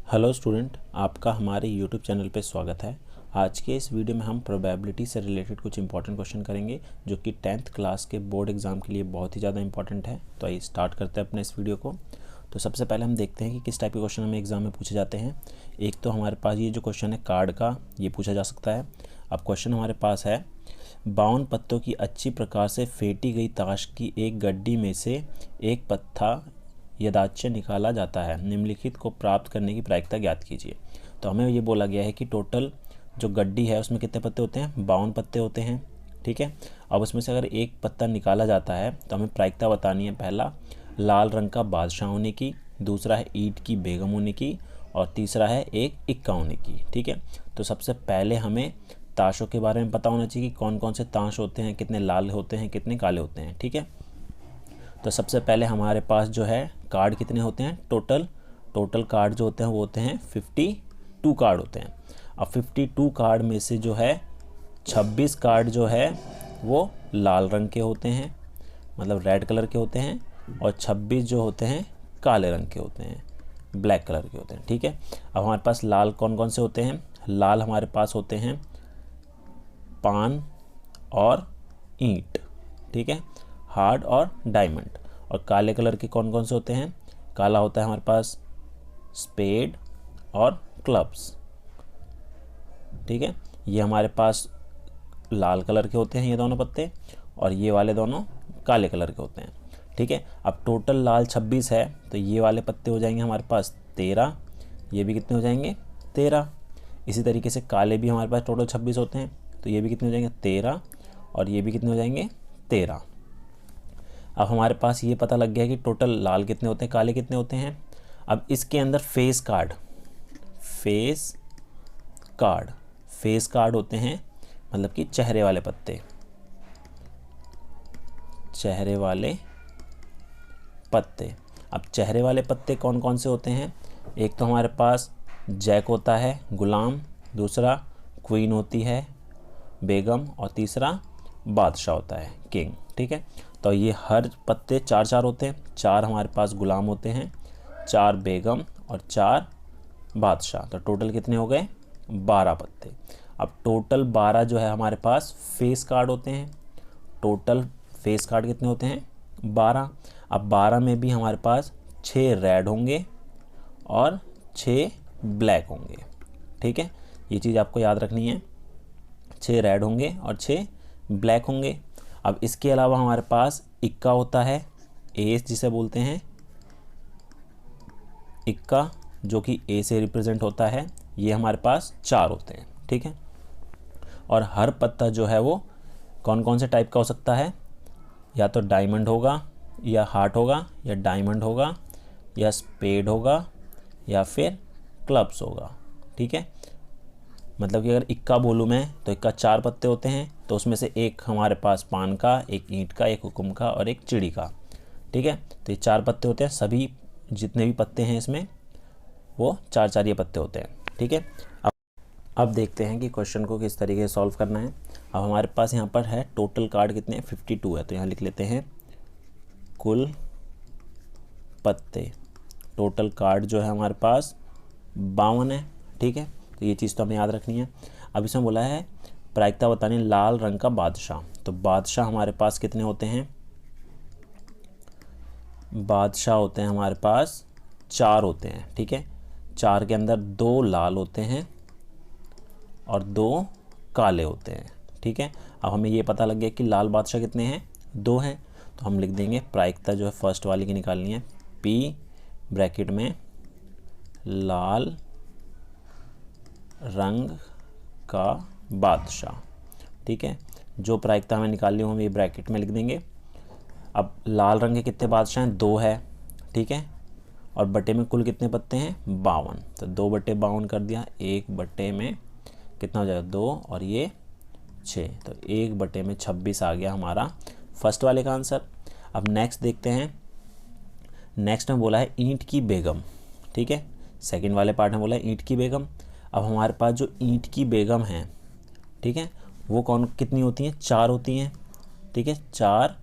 Hello student, आपका हमारे YouTube channel पे स्वागत है। आज के इस वीडियो में हम प्रोबेबिलिटी से रिलेटेड कुछ इंपॉर्टेंट क्वेश्चन करेंगे जो कि 10th क्लास के बोर्ड एग्ज़ाम के लिए बहुत ही ज़्यादा इंपॉर्टेंट है। तो आइए स्टार्ट करते हैं अपने इस वीडियो को। तो सबसे पहले हम देखते हैं कि किस टाइप के क्वेश्चन हमें एग्ज़ाम में पूछे जाते हैं। एक तो हमारे पास ये जो क्वेश्चन है कार्ड का, ये पूछा जा सकता है। अब क्वेश्चन हमारे पास है 52 पत्तों की अच्छी प्रकार से फेंटी गई ताश की एक गड्डी में से एक पत्ता यदाच्य निकाला जाता है, निम्नलिखित को प्राप्त करने की प्रायिकता ज्ञात कीजिए। तो हमें ये बोला गया है कि टोटल जो गड्डी है उसमें कितने पत्ते होते हैं, 52 पत्ते होते हैं। ठीक है, अब उसमें से अगर एक पत्ता निकाला जाता है तो हमें प्रायिकता बतानी है। पहला, लाल रंग का बादशाह होने की, दूसरा है ईंट की बेगम होने की, और तीसरा है एक इक्का होने की। ठीक है, तो सबसे पहले हमें ताशों के बारे में पता होना चाहिए कि कौन कौन से ताश होते हैं, कितने लाल होते हैं, कितने काले होते हैं। ठीक है, तो सबसे पहले हमारे पास जो है कार्ड कितने होते हैं, टोटल कार्ड जो होते हैं वो होते हैं 52 कार्ड होते हैं। अब 52 कार्ड में से जो है 26 कार्ड जो है वो लाल रंग के होते हैं, मतलब रेड कलर के होते हैं, और 26 जो होते हैं काले रंग के होते हैं, ब्लैक कलर के होते हैं। ठीक है, अब हमारे पास लाल कौन कौन से होते हैं, लाल हमारे पास होते हैं पान और ईंट। ठीक है, हार्ड और डायमंड। और काले कलर के कौन कौन से होते हैं, काला होता है हमारे पास स्पेड और क्लब्स। ठीक है, ये हमारे पास लाल कलर के होते हैं ये दोनों पत्ते, और ये वाले दोनों काले कलर के होते हैं। ठीक है, अब टोटल लाल 26 है तो ये वाले पत्ते हो जाएंगे हमारे पास 13, ये भी कितने हो जाएंगे 13। इसी तरीके से काले भी हमारे पास टोटल 26 होते हैं तो ये भी कितने हो जाएंगे 13, और ये भी कितने हो जाएंगे 13। अब हमारे पास ये पता लग गया कि टोटल लाल कितने होते हैं, काले कितने होते हैं। अब इसके अंदर फेस कार्ड होते हैं, मतलब कि चेहरे वाले पत्ते। अब चेहरे वाले पत्ते कौन कौन से होते हैं, एक तो हमारे पास जैक होता है गुलाम, दूसरा क्वीन होती है बेगम, और तीसरा बादशाह होता है किंग। ठीक है, तो ये हर पत्ते 4-4 होते हैं। 4 हमारे पास गुलाम होते हैं, 4 बेगम और 4 बादशाह। तो टोटल कितने हो गए 12 पत्ते। अब टोटल 12 जो है हमारे पास फेस कार्ड होते हैं। टोटल फेस कार्ड कितने होते हैं 12। अब 12 में भी हमारे पास 6 रेड होंगे और 6 ब्लैक होंगे। ठीक है, ये चीज़ आपको याद रखनी है, 6 रेड होंगे और 6 ब्लैक होंगे। अब इसके अलावा हमारे पास इक्का होता है, एस जिसे बोलते हैं इक्का, जो कि ए से रिप्रेजेंट होता है। ये हमारे पास 4 होते हैं। ठीक है, और हर पत्ता जो है वो कौन कौन से टाइप का हो सकता है, या तो डायमंड होगा, या हार्ट होगा, या डायमंड होगा, या स्पेड होगा, या फिर क्लब्स होगा। ठीक है, मतलब कि अगर इक्का बोलूँ मैं तो इक्का 4 पत्ते होते हैं, तो उसमें से एक हमारे पास पान का, एक ईंट का, एक हुक्म का और एक चिड़ी का। ठीक है, तो ये 4 पत्ते होते हैं, सभी जितने भी पत्ते हैं इसमें वो 4-4 ये पत्ते होते हैं। ठीक है, अब देखते हैं कि क्वेश्चन को किस तरीके से सॉल्व करना है। अब हमारे पास यहाँ पर है टोटल कार्ड कितने हैं 52 है, तो यहाँ लिख लेते हैं कुल पत्ते। टोटल कार्ड जो है हमारे पास 52 है। ठीक है, तो ये चीज़ तो हमें याद रखनी है। अब इसमें बोला है प्रायिकता बतानी लाल रंग का बादशाह। तो बादशाह हमारे पास कितने होते हैं, बादशाह होते हैं हमारे पास 4 होते हैं। ठीक है, 4 के अंदर 2 लाल होते हैं और 2 काले होते हैं। ठीक है, अब हमें ये पता लग गया कि लाल बादशाह कितने हैं, 2 हैं। तो हम लिख देंगे प्रायिकता जो है फर्स्ट वाली की निकालनी है, पी ब्रैकेट में लाल रंग का बादशाह। ठीक है, जो प्रायिकता हमें निकालनी हो हम ये ब्रैकेट में लिख देंगे। अब लाल रंग के कितने बादशाह हैं, 2 है। ठीक है, और बटे में कुल कितने पत्ते हैं 52, तो 2/52 कर दिया, 1 बटे में कितना हो जाएगा 2 और ये 6, तो 1/26 आ गया हमारा फर्स्ट वाले का आंसर। अब नेक्स्ट देखते हैं, नेक्स्ट में बोला है ईंट की बेगम। ठीक है, सेकंड वाले पार्ट में बोला है ईंट की बेगम। अब हमारे पास जो ईंट की बेगम है, ठीक है, वो कितनी होती हैं, 4 होती हैं। ठीक है, 4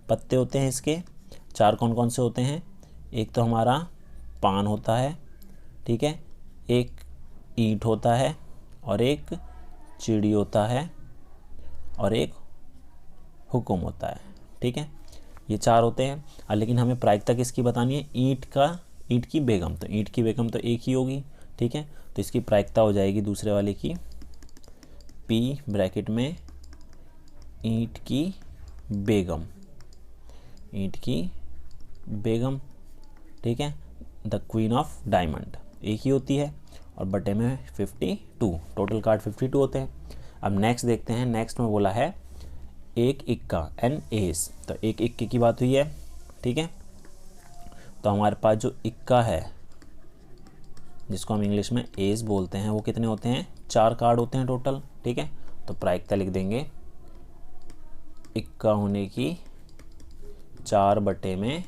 पत्ते होते हैं इसके। 4 कौन कौन से होते हैं, एक तो हमारा पान होता है, ठीक है, एक ईंट होता है और एक चिड़ी होता है और एक हुक्म होता है। ठीक है, ये 4 होते हैं। लेकिन हमें प्रायिकता किसकी बतानी है? ईंट की बेगम। तो ईंट की बेगम तो एक ही होगी। ठीक है, तो इसकी प्रायिकता हो जाएगी दूसरे वाले की P ब्रैकेट में ईंट की बेगम, ईंट की बेगम। ठीक है, द क्वीन ऑफ डायमंड एक ही होती है और बटे में 52, टोटल कार्ड 52 होते हैं। अब नेक्स्ट देखते हैं। नेक्स्ट में बोला है एक इक्का एन एस, तो एक इक्के की बात हुई है। ठीक है, तो हमारे पास जो इक्का है जिसको हम इंग्लिश में एस बोलते हैं वो कितने होते हैं? 4 कार्ड होते हैं टोटल। ठीक है, तो प्रायिकता लिख देंगे इक्का होने की 4 बटे में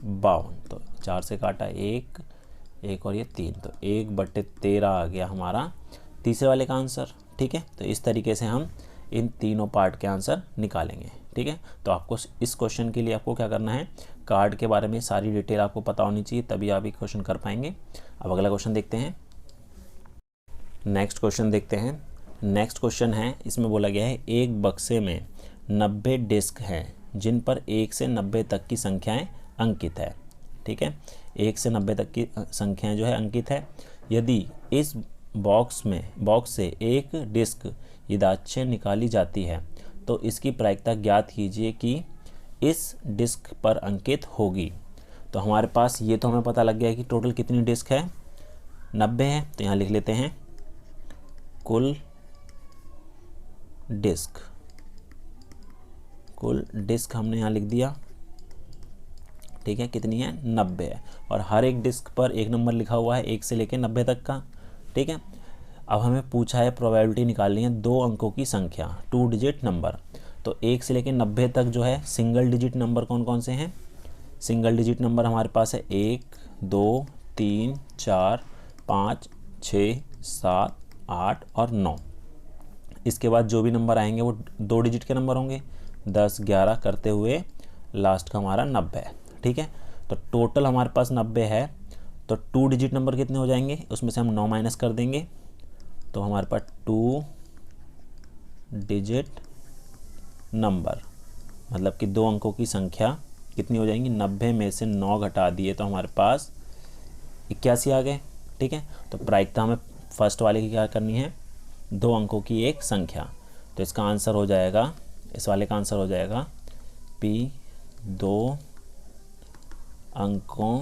52, तो 4 से काटा एक और ये 3, तो 1 बटे 13 आ गया हमारा तीसरे वाले का आंसर। ठीक है, तो इस तरीके से हम इन तीनों पार्ट के आंसर निकालेंगे। ठीक है, तो आपको इस क्वेश्चन के लिए आपको क्या करना है? कार्ड के बारे में सारी डिटेल आपको पता होनी चाहिए, तभी आप ये क्वेश्चन कर पाएंगे। अब अगला क्वेश्चन देखते हैं। नेक्स्ट क्वेश्चन देखते हैं। नेक्स्ट क्वेश्चन है, इसमें बोला गया है एक बक्से में 90 डिस्क हैं जिन पर 1 से 90 तक की संख्याएं अंकित है। ठीक है, 1 से 90 तक की संख्याएं जो है अंकित है। यदि इस बॉक्स से एक डिस्क यदाच्छय निकाली जाती है तो इसकी प्रायिकता ज्ञात कीजिए कि इस डिस्क पर अंकित होगी। तो हमारे पास ये तो हमें पता लग गया है कि टोटल कितनी डिस्क है? 90 है। तो यहाँ लिख लेते हैं कुल डिस्क हमने यहाँ लिख दिया। ठीक है, कितनी है? 90 है और हर एक डिस्क पर एक नंबर लिखा हुआ है 1 से लेकर 90 तक का। ठीक है, अब हमें पूछा है प्रोबेबिलिटी निकालनी है 2 अंकों की संख्या, 2 डिजिट नंबर। तो 1 से लेकर 90 तक जो है सिंगल डिजिट नंबर कौन कौन से हैं? सिंगल डिजिट नंबर हमारे पास है 1 2 3 4 5 6 7 8 और 9। इसके बाद जो भी नंबर आएंगे वो 2 डिजिट के नंबर होंगे, 10 11 करते हुए लास्ट का हमारा 90 है। ठीक है, तो टोटल हमारे पास 90 है। तो 2 डिजिट नंबर कितने हो जाएंगे? उसमें से हम 9 माइनस कर देंगे, तो हमारे पास 2 डिजिट नंबर मतलब कि 2 अंकों की संख्या कितनी हो जाएंगी? 90 में से 9 घटा दिए तो हमारे पास 81 आ गए। ठीक है, तो प्रायिकता हमें फर्स्ट वाले की क्या करनी है? 2 अंकों की एक संख्या। तो इसका आंसर हो जाएगा, इस वाले का आंसर हो जाएगा P 2 अंकों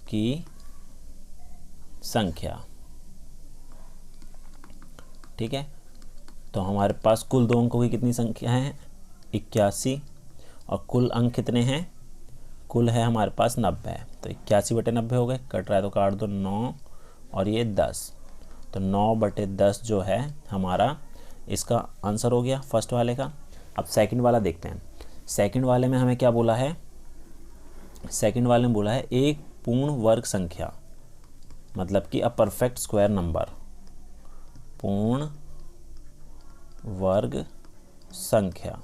की संख्या। ठीक है, तो हमारे पास कुल 2 अंकों की कितनी संख्या है? 81 और कुल अंक कितने हैं? कुल है हमारे पास 90 है। तो 81 बटे 90 हो गए, कट रहा है तो काट दो 9 और ये 10, तो 9 बटे 10 जो है हमारा इसका आंसर हो गया फर्स्ट वाले का। अब सेकंड वाला देखते हैं। सेकंड वाले में हमें क्या बोला है? सेकंड वाले में बोला है एक पूर्ण वर्ग संख्या, मतलब कि अ परफेक्ट स्क्वायर नंबर, पूर्ण वर्ग संख्या।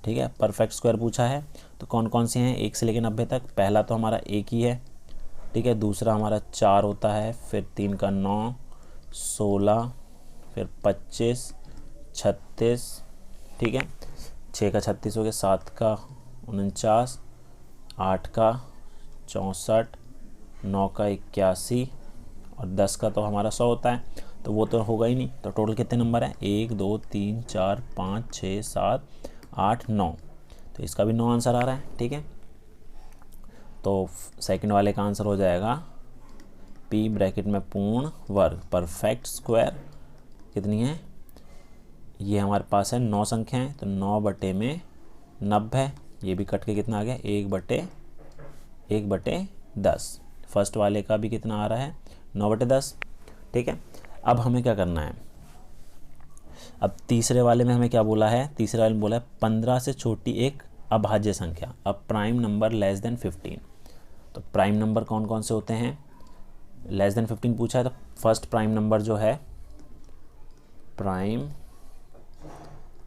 ठीक है, परफेक्ट स्क्वायर पूछा है तो कौन कौन से हैं 1 से लेकर 90 तक? पहला तो हमारा 1 ही है। ठीक है, दूसरा हमारा 4 होता है, फिर 3 का 9, 16, फिर 25, 36। ठीक है, 6 का 36 हो गया, 7 का 49, 8 का 64, 9 का 81 और 10 का तो हमारा 100 होता है, तो वो तो होगा ही नहीं। तो टोटल कितने नंबर हैं? 1 2 3 4 5 6 7 8 9, तो इसका भी 9 आंसर आ रहा है। ठीक है, तो सेकंड वाले का आंसर हो जाएगा P ब्रैकेट में पूर्ण वर्ग परफेक्ट स्क्वायर कितनी है? ये हमारे पास है 9 संख्याएं, तो 9 बटे में 90, ये भी कट के कितना आ गया? 1 बटे 10। फर्स्ट वाले का भी कितना आ रहा है? 9 बटे 10। ठीक है, अब हमें क्या करना है? अब तीसरे वाले में हमें क्या बोला है? तीसरे वाले में बोला है 15 से छोटी एक अभाज्य संख्या, a prime number less than 15। तो प्राइम नंबर कौन कौन से होते हैं? लेस देन 15 पूछा है, तो फर्स्ट प्राइम नंबर जो है, प्राइम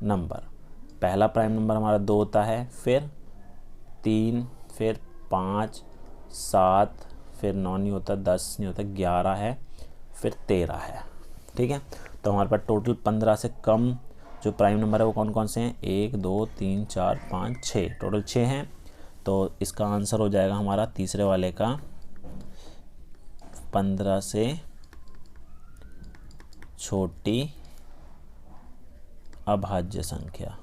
नंबर, पहला प्राइम नंबर हमारा 2 होता है, फिर 3, फिर 5, 7, फिर 9 नहीं होता, 10 नहीं होता, 11 है, फिर 13 है। ठीक है, तो हमारे पास टोटल 15 से कम जो प्राइम नंबर है वो कौन कौन से हैं? 1 2 3 4 5 6, टोटल 6 हैं। तो इसका आंसर हो जाएगा हमारा तीसरे वाले का 15 से छोटी अभाज्य संख्या।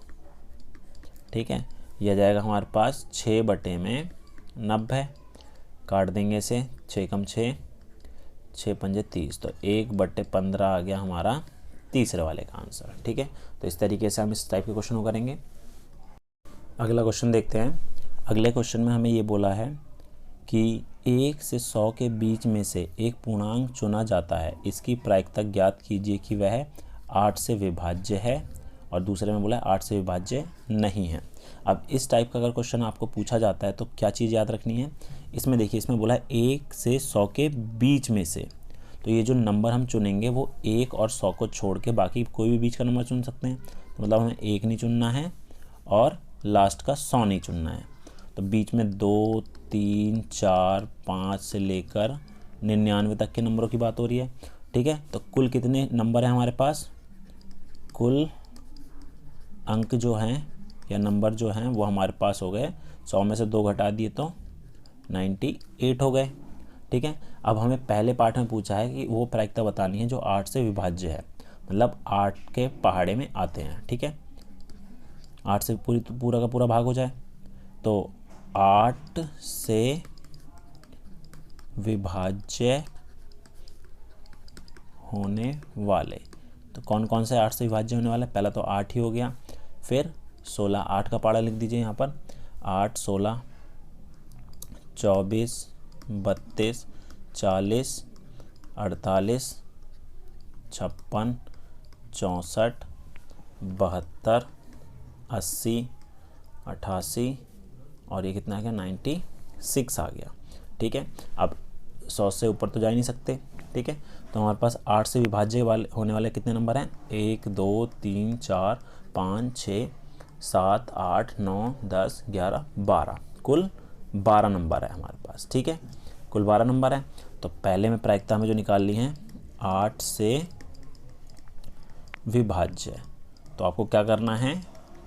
ठीक है, यह जाएगा हमारे पास 6/90, काट देंगे इसे, 6 कम 6, 6 पंजे 30, तो 1/15 आ गया हमारा तीसरे वाले का आंसर। ठीक है, तो इस तरीके से हम इस टाइप के क्वेश्चन को करेंगे। अगला क्वेश्चन देखते हैं। अगले क्वेश्चन में हमें ये बोला है कि 1 से 100 के बीच में से एक पूर्णांक चुना जाता है, इसकी प्रायिकता ज्ञात कीजिए कि वह 8 से विभाज्य है, और दूसरे में बोला है 8 से विभाज्य नहीं है। अब इस टाइप का अगर क्वेश्चन आपको पूछा जाता है तो क्या चीज़ याद रखनी है? इसमें देखिए, इसमें बोला है 1 से 100 के बीच में से, तो ये जो नंबर हम चुनेंगे वो 1 और 100 को छोड़ के बाकी कोई भी बीच का नंबर चुन सकते हैं। तो मतलब हमें 1 नहीं चुनना है और लास्ट का 100 नहीं चुनना है। तो बीच में 2 3 4 5 से लेकर 99 तक के नंबरों की बात हो रही है। ठीक है, तो कुल कितने नंबर हैं हमारे पास? कुल अंक जो हैं या नंबर जो हैं वो हमारे पास हो गए, 100 में से 2 घटा दिए तो 98 हो गए। ठीक है, अब हमें पहले पार्ट में पूछा है कि वो प्रायिकता बतानी है जो 8 से विभाज्य है, मतलब 8 के पहाड़े में आते हैं। ठीक है, 8 से पूरा का पूरा भाग हो जाए, तो 8 से विभाज्य होने वाले, तो कौन कौन से 8 से विभाज्य होने वाला है? पहला तो 8 ही हो गया, फिर 16, 8 का पहाड़ा लिख दीजिए यहाँ पर, 8 16 24 32 40 48 56 64 72 80 88 और ये कितना आ गया? 96 आ गया। ठीक है, अब 100 से ऊपर तो जा ही नहीं सकते। ठीक है, तो हमारे पास 8 से विभाज्य वाले होने वाले कितने नंबर हैं? 1 2 3 4 5 6 7 8 9 10 11 12, कुल 12 नंबर है हमारे पास। ठीक है, कुल 12 नंबर है। तो पहले में प्रायिकता हमें जो निकालनी है 8 से विभाज्य, तो आपको क्या करना है,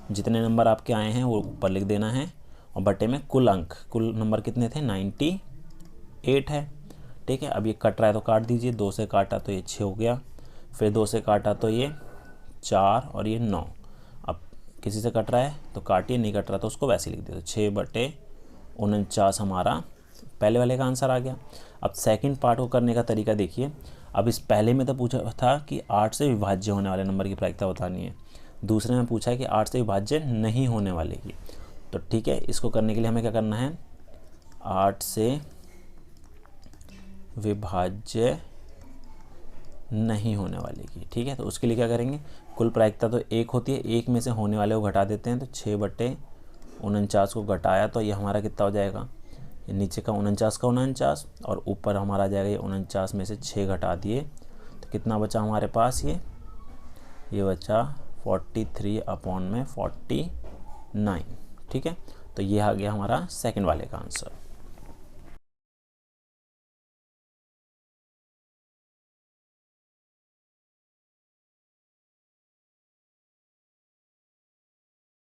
जितने नंबर आपके आए हैं वो ऊपर लिख देना है और बटे में कुल अंक, कुल नंबर कितने थे? 98 है। ठीक है, अब ये कट रहा है तो काट दीजिए, 2 से काटा तो ये 6 हो गया, फिर 2 से काटा तो ये 4 और ये 9। अब किसी से कट रहा है तो काटिए, नहीं कट रहा तो उसको वैसे लिख दे, तो 6/49 हमारा पहले वाले का आंसर आ गया। अब सेकंड पार्ट को करने का तरीका देखिए। अब इस पहले में तो पूछा था कि 8 से विभाज्य होने वाले नंबर की प्रायिकता बतानी है, दूसरे में पूछा है कि 8 से विभाज्य नहीं होने वाले की। तो ठीक है, इसको करने के लिए हमें क्या करना है? 8 से विभाज्य नहीं होने वाले की। ठीक है, तो उसके लिए क्या करेंगे? कुल प्रायिकता तो 1 होती है, 1 में से होने वाले को घटा देते हैं, तो 6/49 को घटाया तो ये हमारा कितना हो जाएगा? ये नीचे का 49 का 49 और ऊपर हमारा आ जाएगा ये 49 में से 6 घटा दिए तो कितना बचा हमारे पास? ये बचा 43/49। ठीक है, तो ये आ गया हमारा सेकंड वाले का आंसर।